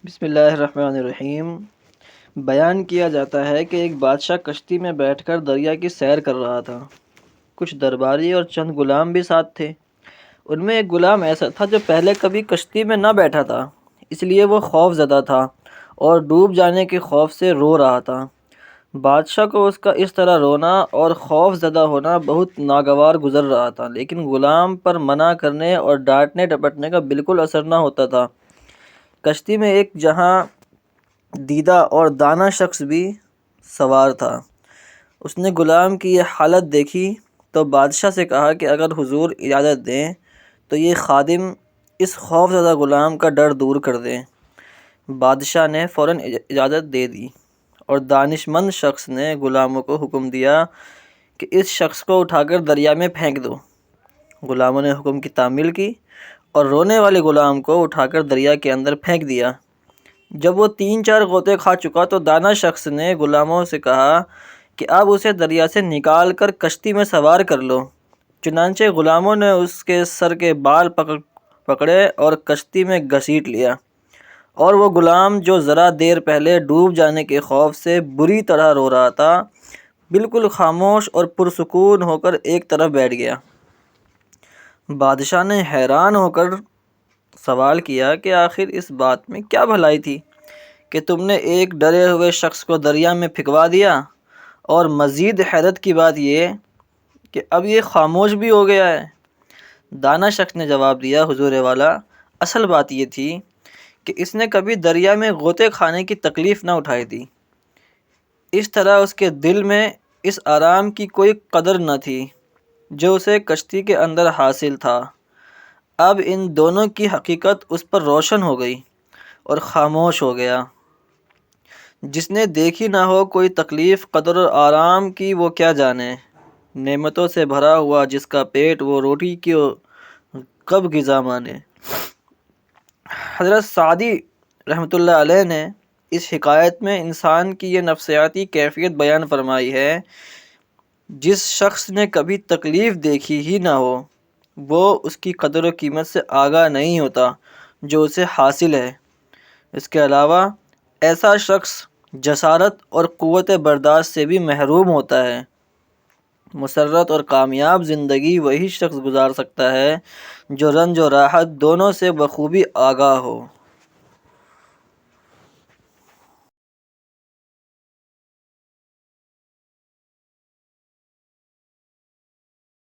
بسم اللہ الرحمن الرحیم۔ بیان کیا جاتا ہے کہ ایک بادشاہ کشتی میں بیٹھ کر دریا کی سیر کر رہا تھا۔ کچھ درباری اور چند غلام بھی ساتھ تھے۔ ان میں ایک غلام ایسا تھا جو پہلے کبھی کشتی میں نہ بیٹھا تھا، اس لیے وہ خوف زدہ تھا اور ڈوب جانے کے خوف سے رو رہا تھا۔ بادشاہ کو اس کا اس طرح رونا اور خوف زدہ ہونا بہت ناگوار گزر رہا تھا، لیکن غلام پر منع کرنے اور ڈانٹنے ڈپٹنے کا بالکل اثر نہ ہوتا تھا۔ کشتی میں ایک جہاں دیدہ اور دانا شخص بھی سوار تھا۔ اس نے غلام کی یہ حالت دیکھی تو بادشاہ سے کہا کہ اگر حضور اجازت دیں تو یہ خادم اس خوف زدہ غلام کا ڈر دور کر دیں۔ بادشاہ نے فوراً اجازت دے دی اور دانش مند شخص نے غلاموں کو حکم دیا کہ اس شخص کو اٹھا کر دریا میں پھینک دو۔ غلاموں نے حکم کی تعمیل کی اور رونے والے غلام کو اٹھا کر دریا کے اندر پھینک دیا۔ جب وہ 3-4 غوطے کھا چکا تو دانا شخص نے غلاموں سے کہا کہ اب اسے دریا سے نکال کر کشتی میں سوار کر لو۔ چنانچہ غلاموں نے اس کے سر کے بال پکڑے اور کشتی میں گھسیٹ لیا، اور وہ غلام جو ذرا دیر پہلے ڈوب جانے کے خوف سے بری طرح رو رہا تھا، بالکل خاموش اور پرسکون ہو کر ایک طرف بیٹھ گیا۔ بادشاہ نے حیران ہو کر سوال کیا کہ آخر اس بات میں کیا بھلائی تھی کہ تم نے ایک ڈرے ہوئے شخص کو دریا میں پھینکوا دیا، اور مزید حیرت کی بات یہ کہ اب یہ خاموش بھی ہو گیا ہے۔ دانا شخص نے جواب دیا، حضور والا، اصل بات یہ تھی کہ اس نے کبھی دریا میں غوطے کھانے کی تکلیف نہ اٹھائی تھی۔ اس طرح اس کے دل میں اس آرام کی کوئی قدر نہ تھی جو اسے کشتی کے اندر حاصل تھا۔ اب ان دونوں کی حقیقت اس پر روشن ہو گئی اور خاموش ہو گیا۔ جس نے دیکھی نہ ہو کوئی تکلیف قدر اور آرام کی، وہ کیا جانے۔ نعمتوں سے بھرا ہوا جس کا پیٹ، وہ روٹی کی کب غذا مانے۔ حضرت سعدی رحمۃ اللہ علیہ نے اس حکایت میں انسان کی یہ نفسیاتی کیفیت بیان فرمائی ہے۔ جس شخص نے کبھی تکلیف دیکھی ہی نہ ہو، وہ اس کی قدر و قیمت سے آگاہ نہیں ہوتا جو اسے حاصل ہے۔ اس کے علاوہ ایسا شخص جسارت اور قوت برداشت سے بھی محروم ہوتا ہے۔ مسرت اور کامیاب زندگی وہی شخص گزار سکتا ہے جو رنج و راحت دونوں سے بخوبی آگاہ ہو۔